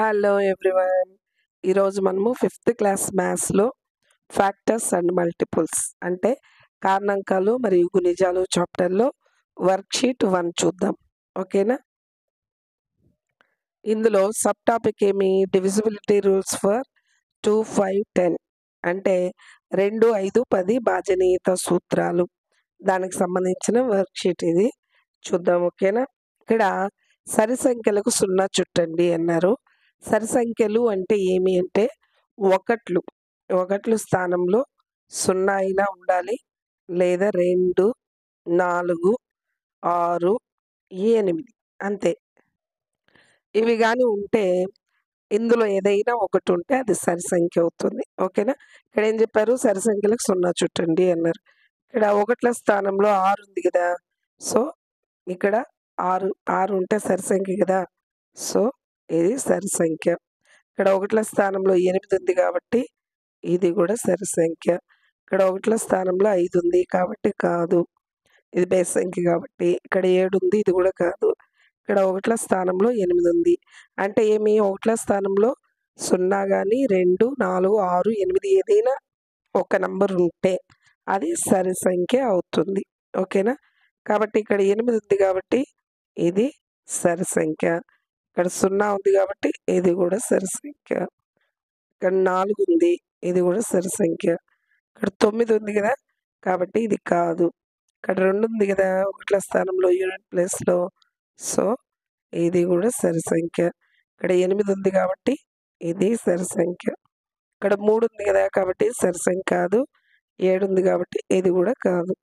Hello everyone. ఈరోజు మనము fifth class మ్యాథ్స్లో ఫ్యాక్టర్స్ అండ్ మల్టిపుల్స్ అంటే కారణాంకాలు మరియు గుణిజాలు చాప్టర్లో వర్క్షీట్ 1 చూద్దాం. ఓకేనా? ఇందులో సబ్ టాపిక్ ఏమి డివిజిబిలిటీ రూల్స్ ఫర్ 2, 5, 10 అంటే 2, 5, 10 భాజనీయత సూత్రాలు. దానికి సంబంధించిన వర్క్షీట్ ఇది చూద్దాం. ఓకేనా? ఇక్కడ సరి సంఖ్యలకు 0 చుట్టండి అన్నారు. సరి సంఖ్యలు అంటే ఏమి అంటే ఒకట్లు స్థానంలో 0 అయినా ఉండాలి, లేదా 2, 4, 6, 8 అంతే. ఇవి కానీ ఉంటే ఇందులో ఏదైనా ఒకటి ఉంటే అది సరి సంఖ్య అవుతుంది. ఓకేనా? ఇక్కడ ఏం చెప్పారు? సరి సంఖ్యలకు 0 చుట్టండి అన్నారు. ఇక్కడ ఒకట్ల స్థానంలో 6 ఉంది కదా, సో ఇక్కడ 6 ఉంటే సరి సంఖ్య కదా, సో ఇది సరి సంఖ్య. ఇక్కడ ఒకట్ల స్థానంలో 8 ఉంది కాబట్టి ఇది కూడా సరి సంఖ్య. ఇక్కడ ఒకట్ల స్థానంలో 5 ఉంది కాబట్టి కాదు, ఇది బేస్ సంఖ్య కాబట్టి. ఇక్కడ 7 ఉంది, ఇది కూడా కాదు. ఇక్కడ ఒకట్ల స్థానంలో 8 ఉంది అంటే ఏమి? ఒకట్ల స్థానంలో 0 కానీ 2, 4, 6, 8 ఏదైనా ఒక నంబర్ ఉంటే అది సరి సంఖ్య అవుతుంది. ఓకేనా? కాబట్టి ఇక్కడ 8 ఉంది కాబట్టి ఇది సరి సంఖ్య. ఇక్కడ 0 ఉంది కాబట్టి ఇది కూడా సరి సంఖ్య. ఇక్కడ 4 ఉంది, ఇది కూడా సరి సంఖ్య. ఇక్కడ 9 ఉంది కదా, కాబట్టి ఇది కాదు. ఇక్కడ 2 ఉంది కదా ఒకట్ల స్థానంలో యూనిట్ ప్లేస్లో, సో ఇది కూడా సరి సంఖ్య. ఇక్కడ 8 ఉంది కాబట్టి ఇది సరి సంఖ్య. ఇక్కడ 3 ఉంది కదా కాబట్టి సరి సంఖ్య కాదు. 7 ఉంది కాబట్టి ఇది కూడా కాదు.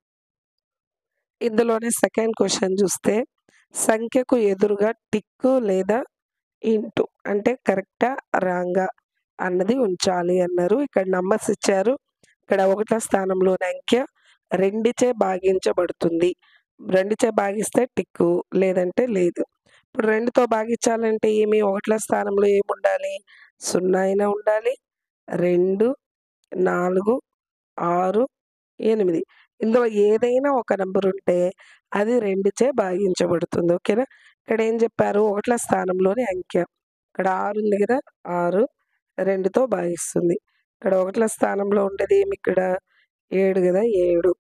ఇందులోనే సెకండ్ క్వశ్చన్ చూస్తే సంఖ్యకు ఎదురుగా టిక్కు లేదా ఇంటూ అంటే కరెక్టా రాంగా అన్నది ఉంచాలి అన్నారు. ఇక్కడ నంబర్స్ ఇచ్చారు. ఇక్కడ ఒకట్ల స్థానంలోని అంకె 2చే భాగించబడుతుంది. 2చే భాగిస్తే టిక్కు, లేదంటే లేదు. ఇప్పుడు 2తో భాగించాలంటే ఏమి? ఒకట్ల స్థానంలో ఏమి ఉండాలి? 0 అయినా ఉండాలి, 2, 4, 6, 8 ఇందులో ఏదైనా ఒక నంబర్ ఉంటే అది 2చే భాగించబడుతుంది. ఓకేనా? ఇక్కడ ఏం చెప్పారు? ఒకట్ల స్థానంలోని అంకె. ఇక్కడ 6 ఉంది కదా, 6 2తో భాగిస్తుంది. ఇక్కడ ఒకట్ల స్థానంలో ఉండేది ఏమి? ఇక్కడ 7 కదా, 7.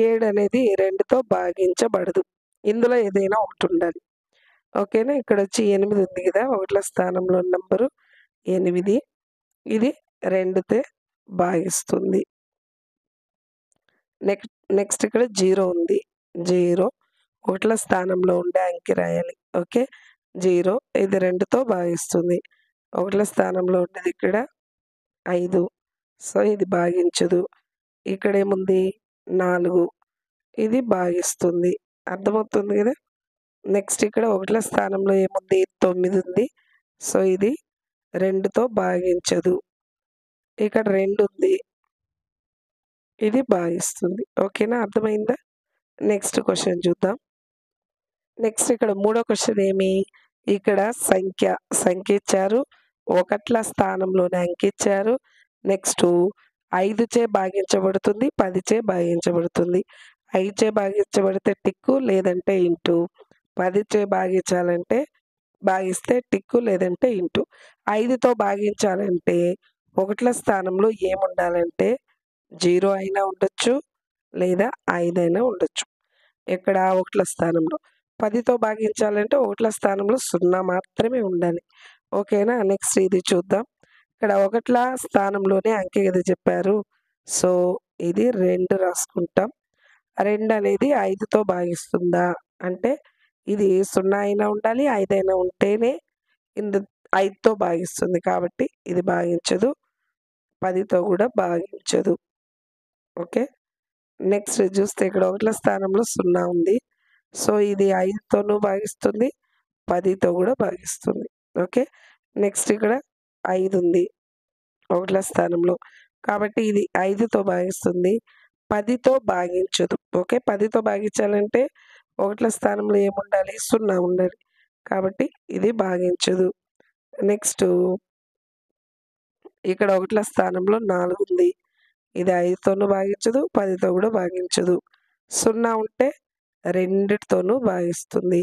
7 అనేది 2తో భాగించబడదు. ఇందులో ఏదైనా ఒకటి ఉండాలి. ఓకేనా? ఇక్కడ వచ్చి 8 ఉంది కదా, ఒకట్ల స్థానంలో నంబరు 8, ఇది 2తో భాగిస్తుంది. నెక్స్ట్ ఇక్కడ 0 ఉంది. 0 ఒకట్ల స్థానంలో ఉండే అంకె రాయాలి. ఓకే? 0 ఇది 2తో భాగిస్తుంది. ఒకట్ల స్థానంలో ఉండేది ఇక్కడ 5, సో ఇది భాగించదు. ఇక్కడ ఏముంది? 4, ఇది భాగిస్తుంది. అర్థమవుతుంది కదా? నెక్స్ట్ ఇక్కడ ఒకట్ల స్థానంలో ఏముంది? 9 ఉంది, సో ఇది 2తో భాగించదు. ఇక్కడ 2 ఉంది, ఇది భాగిస్తుంది. ఓకేనా? అర్థమైందా? నెక్స్ట్ క్వశ్చన్ చూద్దాం. నెక్స్ట్ ఇక్కడ మూడో క్వశ్చన్ ఏమి? ఇక్కడ సంఖ్య ఇచ్చారు, ఒకట్ల స్థానంలోనే అంకె ఇచ్చారు. నెక్స్ట్ 5చే భాగించబడుతుంది, 10చే భాగించబడుతుంది. 5చే భాగించబడితే టిక్కు, లేదంటే ఇంటూ. 10చే భాగిస్తే టిక్కు, లేదంటే ఇంటూ. 5తో భాగించాలంటే ఒకట్ల స్థానంలో ఏముండాలంటే 0 అయినా ఉండొచ్చు, లేదా 5 అయినా ఉండొచ్చు. ఇక్కడ ఒకట్ల స్థానంలో. 10తో భాగించాలంటే ఒకట్ల స్థానంలో 0 మాత్రమే ఉండాలి. ఓకేనా? నెక్స్ట్ ఇది చూద్దాం. ఇక్కడ ఒకట్ల స్థానంలోనే అంకె కదా చెప్పారు, సో ఇది 2 రాసుకుంటాం. 2 అనేది 5తో భాగిస్తుందా అంటే ఇది 0 అయినా ఉండాలి, 5 అయినా ఉంటేనే 5తో భాగిస్తుంది. కాబట్టి ఇది భాగించదు, 10తో కూడా భాగించదు. ఓకే? నెక్స్ట్ చూస్తే ఇక్కడ ఒకట్ల స్థానంలో 0 ఉంది, సో ఇది 5తోనూ భాగిస్తుంది, 10తో కూడా భాగిస్తుంది. ఓకే? నెక్స్ట్ ఇక్కడ 5 ఉంది ఒకట్ల స్థానంలో, కాబట్టి ఇది 5తో భాగిస్తుంది, 10తో భాగించదు. ఓకే? 10తో భాగించాలంటే ఒకట్ల స్థానంలో ఏముండాలి? 0 ఉండాలి, కాబట్టి ఇది భాగించదు. నెక్స్ట్ ఇక్కడ ఒకట్ల స్థానంలో 4 ఉంది, ఇది 5తోనూ భాగించదు, 10తో కూడా భాగించదు. 0 ఉంటే 2తోనూ భాగిస్తుంది.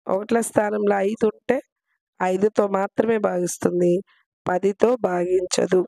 ఒకట్ల స్థానంలో 5 ఉంటే 5తో మాత్రమే భాగిస్తుంది. 10తో భాగించదు.